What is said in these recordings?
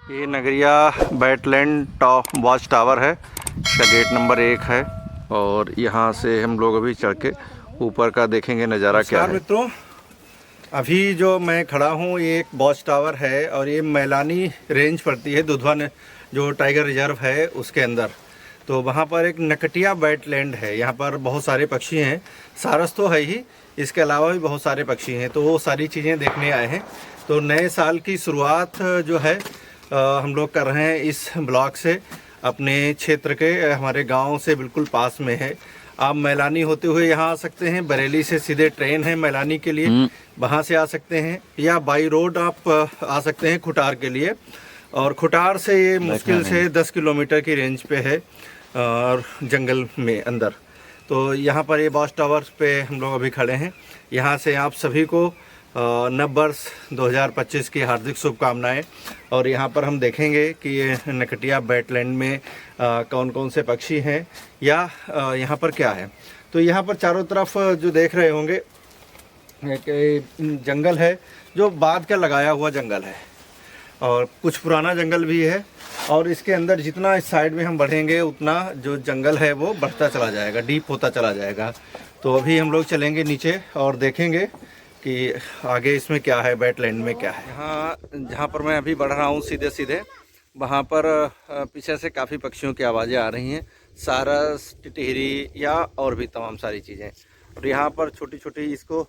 ये नगरिया wetland watch tower है, इसका गेट नंबर 1 है और यहाँ से हम लोग अभी चढ़ के ऊपर का देखेंगे नज़ारा क्या है। मित्रों, अभी जो मैं खड़ा हूँ ये एक वॉच टावर है और ये मैलानी रेंज पड़ती है, दुधवा जो टाइगर रिजर्व है उसके अंदर। तो वहाँ पर एक नकटिया वेटलैंड है, यहाँ पर बहुत सारे पक्षी हैं, सारस तो है ही, इसके अलावा भी बहुत सारे पक्षी हैं। तो वो सारी चीज़ें देखने आए हैं। तो नए साल की शुरुआत जो है हम लोग कर रहे हैं इस ब्लॉक से, अपने क्षेत्र के हमारे गांव से बिल्कुल पास में है। आप मैलानी होते हुए यहाँ आ सकते हैं, बरेली से सीधे ट्रेन है मैलानी के लिए, वहाँ से आ सकते हैं, या बाई रोड आप आ सकते हैं खुटार के लिए। और खुटार से ये मुश्किल से 10 किलोमीटर की रेंज पे है और जंगल में अंदर। तो यहाँ पर ये वॉच टावर पे हम लोग अभी खड़े हैं। यहाँ से आप सभी को नव वर्ष 2025 की हार्दिक शुभकामनाएं। और यहाँ पर हम देखेंगे कि ये नकटिया वेटलैंड में कौन कौन से पक्षी हैं या यहाँ पर क्या है। तो यहाँ पर चारों तरफ जो देख रहे होंगे एक जंगल है, जो बाद का लगाया हुआ जंगल है और कुछ पुराना जंगल भी है। और इसके अंदर जितना इस साइड में हम बढ़ेंगे उतना जो जंगल है वो बढ़ता चला जाएगा, डीप होता चला जाएगा। तो अभी हम लोग चलेंगे नीचे और देखेंगे कि आगे इसमें क्या है, वेटलैंड में क्या है। यहाँ जहाँ पर मैं अभी बढ़ रहा हूँ सीधे सीधे, वहाँ पर पीछे से काफ़ी पक्षियों की आवाज़ें आ रही हैं, सारस, टिटहरी या और भी तमाम सारी चीज़ें। और यहाँ पर छोटी छोटी इसको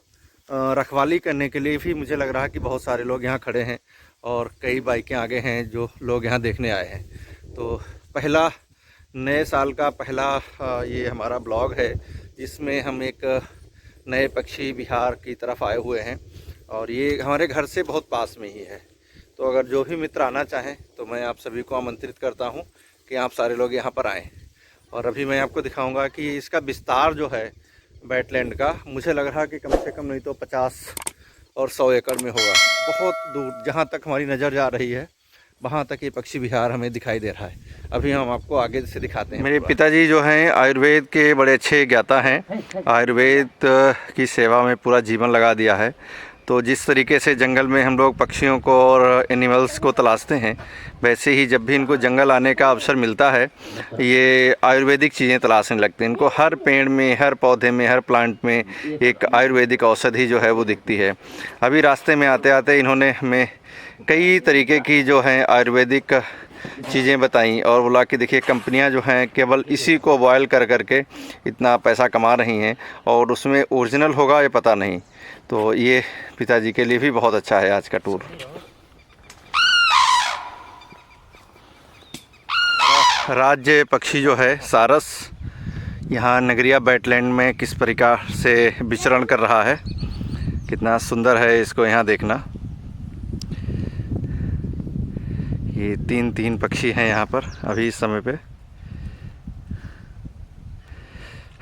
रखवाली करने के लिए भी मुझे लग रहा है कि बहुत सारे लोग यहाँ खड़े हैं और कई बाइकें आगे हैं जो लोग यहाँ देखने आए हैं। तो पहला नए साल का पहला ये हमारा ब्लॉग है, जिसमें हम एक नए पक्षी विहार की तरफ आए हुए हैं और ये हमारे घर से बहुत पास में ही है। तो अगर जो भी मित्र आना चाहें तो मैं आप सभी को आमंत्रित करता हूं कि आप सारे लोग यहाँ पर आएँ। और अभी मैं आपको दिखाऊंगा कि इसका विस्तार जो है वेटलैंड का, मुझे लग रहा है कि कम से कम नहीं तो 50 और 100 एकड़ में होगा। बहुत दूर जहाँ तक हमारी नज़र जा रही है वहाँ तक ये पक्षी विहार हमें दिखाई दे रहा है। अभी हम आपको आगे से दिखाते हैं। मेरे पिताजी जो हैं आयुर्वेद के बड़े अच्छे ज्ञाता हैं, आयुर्वेद की सेवा में पूरा जीवन लगा दिया है। तो जिस तरीके से जंगल में हम लोग पक्षियों को और एनिमल्स को तलाशते हैं, वैसे ही जब भी इनको जंगल आने का अवसर मिलता है ये आयुर्वेदिक चीज़ें तलाशने लगते हैं। इनको हर पेड़ में, हर पौधे में, हर प्लांट में एक आयुर्वेदिक औषधि जो है वो दिखती है। अभी रास्ते में आते आते इन्होंने हमें कई तरीके की जो हैं आयुर्वेदिक चीज़ें बताई और बोला कि देखिए कंपनियां जो हैं केवल इसी को बॉयल कर करके इतना पैसा कमा रही हैं और उसमें ओरिजिनल होगा ये पता नहीं। तो ये पिताजी के लिए भी बहुत अच्छा है आज का टूर। राज्य पक्षी जो है सारस यहाँ नगरिया वेटलैंड में किस प्रकार से विचरण कर रहा है, कितना सुंदर है इसको यहाँ देखना। ये तीन पक्षी हैं यहाँ पर अभी इस समय पे।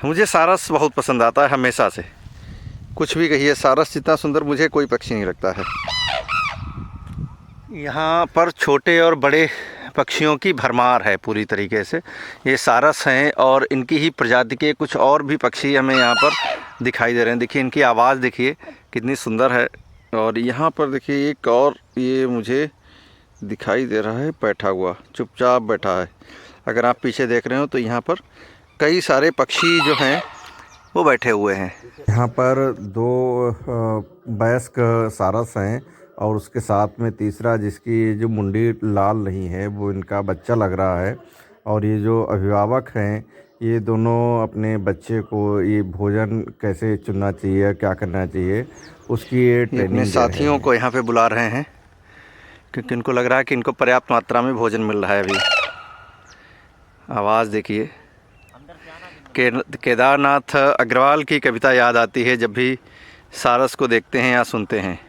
मुझे सारस बहुत पसंद आता है हमेशा से, कुछ भी कहिए, सारस जितना सुंदर मुझे कोई पक्षी नहीं लगता है। यहाँ पर छोटे और बड़े पक्षियों की भरमार है पूरी तरीके से। ये सारस हैं और इनकी ही प्रजाति के कुछ और भी पक्षी हमें यहाँ पर दिखाई दे रहे हैं। देखिए इनकी आवाज़ देखिए कितनी सुंदर है। और यहाँ पर देखिए एक और ये मुझे दिखाई दे रहा है बैठा हुआ, चुपचाप बैठा है। अगर आप पीछे देख रहे हो तो यहाँ पर कई सारे पक्षी जो हैं वो बैठे हुए हैं। यहाँ पर 2 वयस्क सारस हैं और उसके साथ में तीसरा जिसकी जो मुंडी लाल नहीं है वो इनका बच्चा लग रहा है। और ये जो अभिभावक हैं ये दोनों अपने बच्चे को ये भोजन कैसे चुनना चाहिए, क्या करना चाहिए, उसकी ये ट्रेनिंग अपने साथियों को यहाँ पे बुला रहे हैं क्योंकि इनको लग रहा है कि इनको पर्याप्त मात्रा में भोजन मिल रहा है। अभी आवाज़ देखिए। केदारनाथ अग्रवाल की कविता याद आती है जब भी सारस को देखते हैं या सुनते हैं।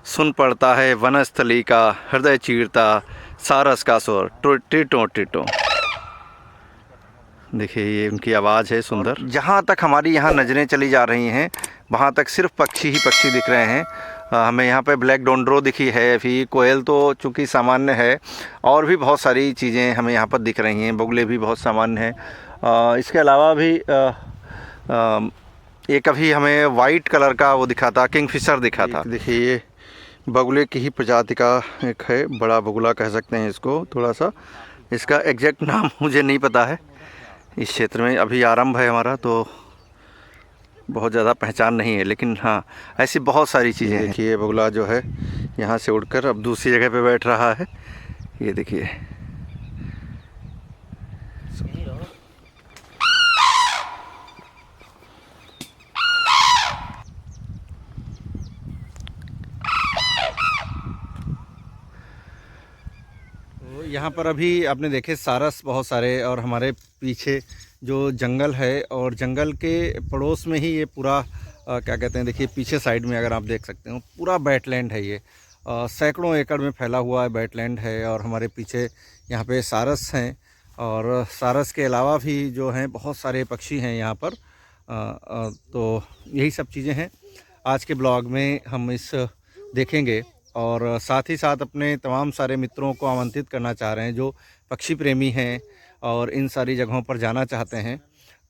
सुन पड़ता है वनस्थली का हृदय चीरता सारस का स्वर टिटो टिटो। देखिए ये उनकी आवाज़ है सुंदर। जहाँ तक हमारी यहाँ नज़रें चली जा रही हैं वहाँ तक सिर्फ पक्षी ही पक्षी दिख रहे हैं। हमें यहाँ पे ब्लैक डोंड्रो दिखी है, अभी कोयल तो चूँकि सामान्य है, और भी बहुत सारी चीज़ें हमें यहाँ पर दिख रही हैं। बगुले भी बहुत सामान्य हैं। इसके अलावा भी एक अभी हमें वाइट कलर का वो दिखा था, किंगफिशर दिखा था। देखिए ये बगुले की ही प्रजाति का एक है, बड़ा बगुला कह सकते हैं इसको थोड़ा सा। इसका एग्जैक्ट नाम मुझे नहीं पता है, इस क्षेत्र में अभी आरंभ है हमारा तो बहुत ज़्यादा पहचान नहीं है, लेकिन हाँ ऐसी बहुत सारी चीज़ें हैं। देखिए बगुला जो है यहाँ से उड़कर अब दूसरी जगह पे बैठ रहा है, ये देखिए। यहाँ पर अभी आपने देखे सारस बहुत सारे, और हमारे पीछे जो जंगल है और जंगल के पड़ोस में ही ये पूरा क्या कहते हैं, देखिए पीछे साइड में अगर आप देख सकते हो पूरा वेटलैंड है ये। सैकड़ों एकड़ में फैला हुआ है वेटलैंड है, और हमारे पीछे यहाँ पे सारस हैं, और सारस के अलावा भी जो हैं बहुत सारे पक्षी हैं यहाँ पर। तो यही सब चीज़ें हैं आज के ब्लॉग में हम इस देखेंगे, और साथ ही साथ अपने तमाम सारे मित्रों को आमंत्रित करना चाह रहे हैं जो पक्षी प्रेमी हैं और इन सारी जगहों पर जाना चाहते हैं।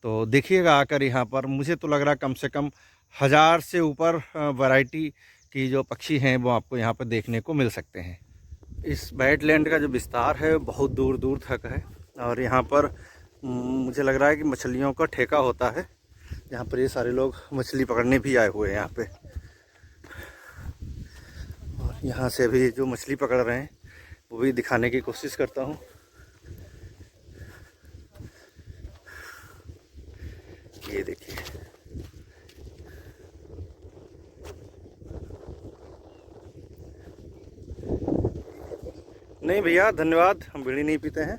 तो देखिएगा आकर यहाँ पर, मुझे तो लग रहा कम से कम 1000 से ऊपर वैरायटी की जो पक्षी हैं वो आपको यहाँ पर देखने को मिल सकते हैं। इस वेटलैंड का जो विस्तार है बहुत दूर दूर तक है, और यहाँ पर मुझे लग रहा है कि मछलियों का ठेका होता है, यहाँ पर ये सारे लोग मछली पकड़ने भी आए हुए हैं यहाँ पे। और यहाँ से अभी जो मछली पकड़ रहे हैं वो भी दिखाने की कोशिश करता हूँ। ये देखिए, नहीं भैया धन्यवाद, हम बीड़ी नहीं पीते हैं।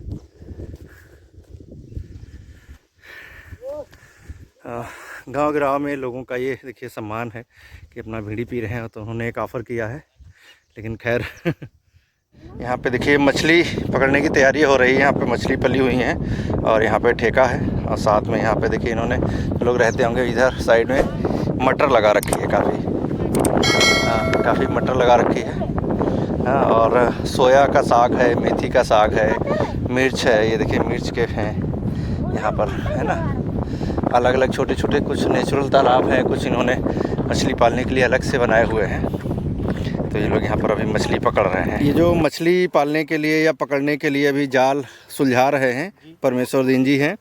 गांव गिराव में लोगों का ये देखिए सम्मान है कि अपना बीड़ी पी रहे हैं, तो उन्होंने एक ऑफ़र किया है, लेकिन खैर यहाँ पे देखिए मछली पकड़ने की तैयारी हो रही है। यहाँ पे मछली पली हुई हैं और यहाँ पे ठेका है, और साथ में यहाँ पे देखिए इन्होंने लोग रहते होंगे इधर साइड में मटर लगा रखी है काफ़ी मटर लगा रखी है। और सोया का साग है, मेथी का साग है, मिर्च है, ये देखिए मिर्च के हैं यहाँ पर, है ना। अलग अलग छोटे छोटे कुछ नेचुरल तालाब हैं, कुछ इन्होंने मछली पालने के लिए अलग से बनाए हुए हैं। तो ये लोग यहाँ पर अभी मछली पकड़ रहे हैं। ये जो मछली पालने के लिए या पकड़ने के लिए अभी जाल सुलझा रहे हैं परमेश्वर दीन जी हैं।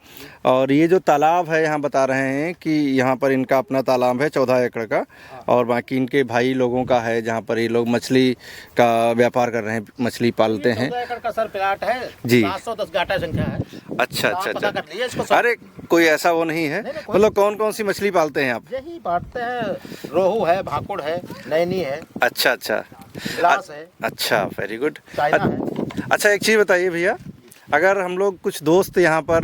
और ये जो तालाब है यहाँ बता रहे हैं कि यहाँ पर इनका अपना तालाब है 14 एकड़ का, और बाकी इनके भाई लोगों का है जहाँ पर ये लोग मछली का व्यापार कर रहे हैं, मछली पालते हैं। 14 एकड़ का सर प्लाट है जी, 710 गाटा संख्या है। अच्छा अच्छा अच्छा, अरे कोई ऐसा वो नहीं है, मतलब कौन कौन सी मछली पालते हैं आप? यही पालते हैं, रोहू है, भाकुड़ है, नैनी है। अच्छा अच्छा, ग्लास है। अच्छा वेरी गुड। चाइना है। अच्छा एक चीज़ बताइए भैया, अगर हम लोग कुछ दोस्त यहाँ पर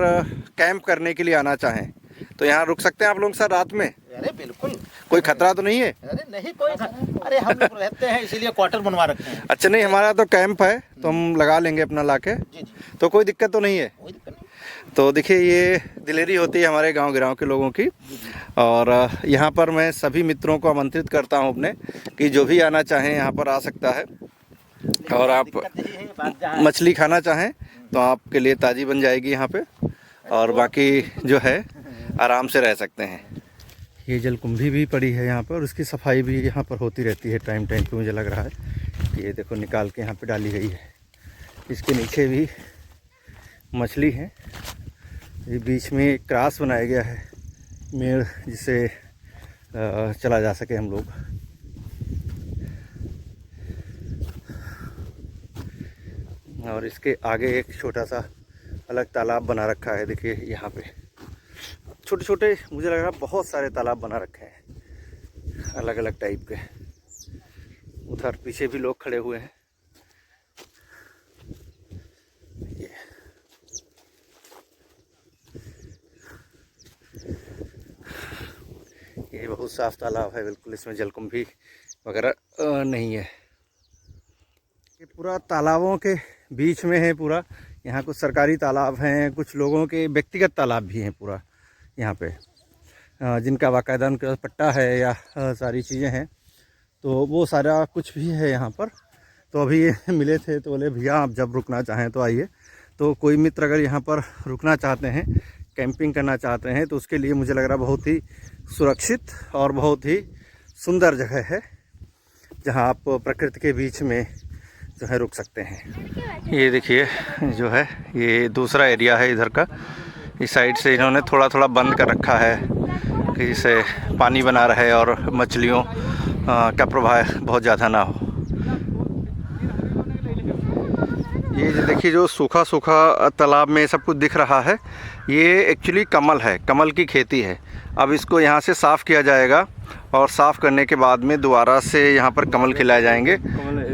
कैंप करने के लिए आना चाहें तो यहाँ रुक सकते हैं आप लोग सर रात में? अरे बिल्कुल, कोई खतरा तो नहीं है? अरे नहीं कोई, अरे हम लोग रहते हैं इसीलिए क्वार्टर बनवा रखे हैं। अच्छा नहीं, हमारा तो कैंप है तो हम लगा लेंगे अपना लाके, तो कोई दिक्कत तो नहीं है? कोई दिक्कत नहीं। तो देखिए ये दिलेरी होती है हमारे गांव गिराव के लोगों की, और यहाँ पर मैं सभी मित्रों को आमंत्रित करता हूँ अपने कि जो भी आना चाहें यहाँ पर आ सकता है, और आप मछली खाना चाहें तो आपके लिए ताज़ी बन जाएगी यहाँ पे, और बाकी जो है आराम से रह सकते हैं। ये जलकुंभी भी पड़ी है यहाँ पर, और उसकी सफाई भी यहाँ पर होती रहती है टाइम टाइम पे। मुझे लग रहा है कि ये देखो निकाल के यहाँ पे डाली गई है। इसके नीचे भी मछली है। ये बीच में एक क्रास बनाया गया है मेड़, जिसे चला जा सके हम लोग। और इसके आगे एक छोटा सा अलग तालाब बना रखा है। देखिए यहाँ पे छोटे छोटे, मुझे लग रहा है बहुत सारे तालाब बना रखे हैं अलग अलग टाइप के। उधर पीछे भी लोग खड़े हुए हैं। ये बहुत साफ तालाब है बिल्कुल, इसमें जलकुंभी वगैरह नहीं है। ये पूरा तालाबों के बीच में है पूरा। यहाँ कुछ सरकारी तालाब हैं, कुछ लोगों के व्यक्तिगत तालाब भी हैं पूरा यहाँ पे, जिनका बाकायदा उनका पट्टा है या सारी चीज़ें हैं, तो वो सारा कुछ भी है यहाँ पर। तो अभी ये मिले थे तो बोले भैया आप जब रुकना चाहें तो आइए। तो कोई मित्र अगर यहाँ पर रुकना चाहते हैं, कैंपिंग करना चाहते हैं, तो उसके लिए मुझे लग रहा बहुत ही सुरक्षित और बहुत ही सुंदर जगह है। जहाँ आप प्रकृति के बीच में जो है रुक सकते हैं। ये देखिए जो है ये दूसरा एरिया है इधर का। इस साइड से इन्होंने थोड़ा थोड़ा बंद कर रखा है कि जिससे पानी बना रहे और मछलियों का प्रवाह बहुत ज़्यादा ना हो। ये देखिए जो सूखा सूखा तालाब में सब कुछ दिख रहा है, ये एक्चुअली कमल है, कमल की खेती है। अब इसको यहाँ से साफ़ किया जाएगा और साफ़ करने के बाद में दोबारा से यहाँ पर कमल खिलाए जाएंगे,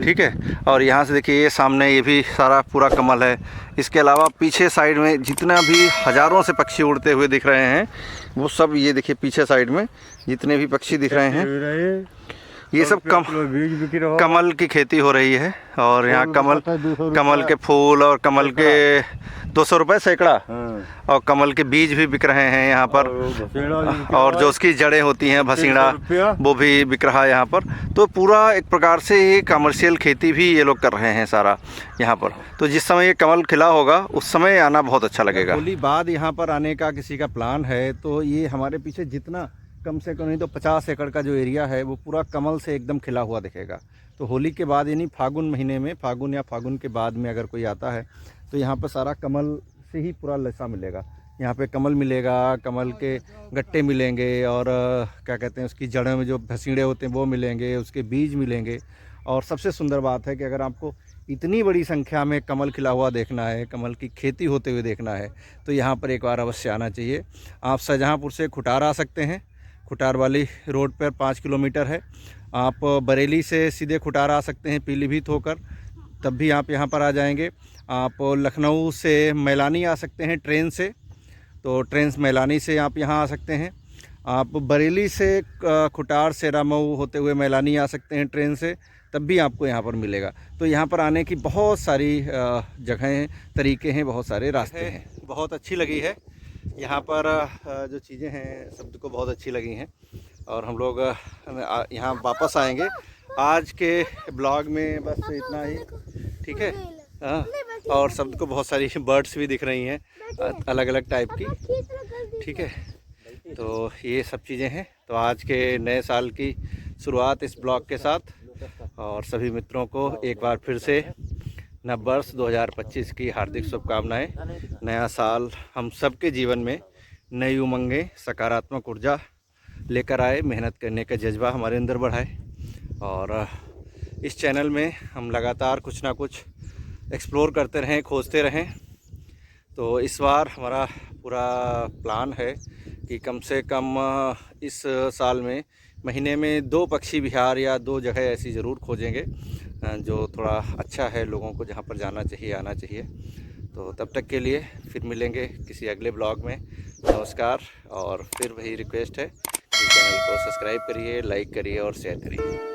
ठीक है। और यहाँ से देखिए ये सामने ये भी सारा पूरा कमल है। इसके अलावा पीछे साइड में जितना भी हज़ारों से पक्षी उड़ते हुए दिख रहे हैं वो सब ये देखिए पीछे साइड में जितने भी पक्षी दिख रहे हैं ये सब कमल की खेती हो रही है। और यहाँ कमल के फूल और कमल के 200 रुपये सैकड़ा और कमल के बीज भी बिक रहे हैं यहाँ पर। और जो उसकी जड़ें होती हैं भसीड़ा वो भी बिक रहा है यहाँ पर। तो पूरा एक प्रकार से ये कमर्शियल खेती भी ये लोग कर रहे हैं सारा यहाँ पर। तो जिस समय ये कमल खिला होगा उस समय आना बहुत अच्छा लगेगा। होली बाद यहाँ पर आने का किसी का प्लान है तो ये हमारे पीछे जितना कम से कम नहीं तो 50 एकड़ का जो एरिया है वो पूरा कमल से एकदम खिला हुआ दिखेगा। तो होली के बाद यानी फागुन महीने में, फागुन या फागुन के बाद में अगर कोई आता है तो यहाँ पर सारा कमल से ही पूरा लसा मिलेगा। यहाँ पे कमल मिलेगा, कमल के गट्टे मिलेंगे और क्या कहते हैं उसकी जड़ों में जो भसीड़े होते हैं वो मिलेंगे, उसके बीज मिलेंगे। और सबसे सुंदर बात है कि अगर आपको इतनी बड़ी संख्या में कमल खिला हुआ देखना है, कमल की खेती होते हुए देखना है तो यहाँ पर एक बार अवश्य आना चाहिए। आप शाहजहाँपुर से खुटार आ सकते हैं, खुटार वाली रोड पर 5 किलोमीटर है। आप बरेली से सीधे खुटार आ सकते हैं पीलीभीत होकर, तब भी आप यहाँ पर आ जाएंगे। आप लखनऊ से मैलानी आ सकते हैं ट्रेन से, तो ट्रेन से मैलानी से आप यहाँ आ सकते हैं। आप बरेली से खुटार से रामऊ होते हुए मैलानी आ सकते हैं ट्रेन से, तब भी आपको यहाँ पर मिलेगा। तो यहाँ पर आने की बहुत सारी जगहें हैं, तरीके हैं, बहुत सारे रास्ते हैं। बहुत अच्छी लगी है यहाँ पर जो चीज़ें हैं सब को बहुत अच्छी लगी हैं। और हम लोग यहाँ वापस आएंगे। आज के ब्लॉग में बस इतना ही, ठीक है। और सब को बहुत सारी बर्ड्स भी दिख रही हैं अलग अलग टाइप की, ठीक है। तो ये सब चीज़ें हैं। तो आज के नए साल की शुरुआत इस ब्लॉग के साथ, और सभी मित्रों को एक बार फिर से नव वर्ष 2025 की हार्दिक शुभकामनाएं। नया साल हम सबके जीवन में नई उमंगें, सकारात्मक ऊर्जा लेकर आए, मेहनत करने का जज्बा हमारे अंदर बढ़ाए। और इस चैनल में हम लगातार कुछ ना कुछ एक्सप्लोर करते रहें, खोजते रहें। तो इस बार हमारा पूरा प्लान है कि कम से कम इस साल में महीने में 2 पक्षी विहार या 2 जगह ऐसी ज़रूर खोजेंगे जो थोड़ा अच्छा है, लोगों को जहाँ पर जाना चाहिए, आना चाहिए। तो तब तक के लिए फिर मिलेंगे किसी अगले ब्लॉग में। नमस्कार। और फिर वही रिक्वेस्ट है कि चैनल को सब्सक्राइब करिए, लाइक करिए और शेयर करिए।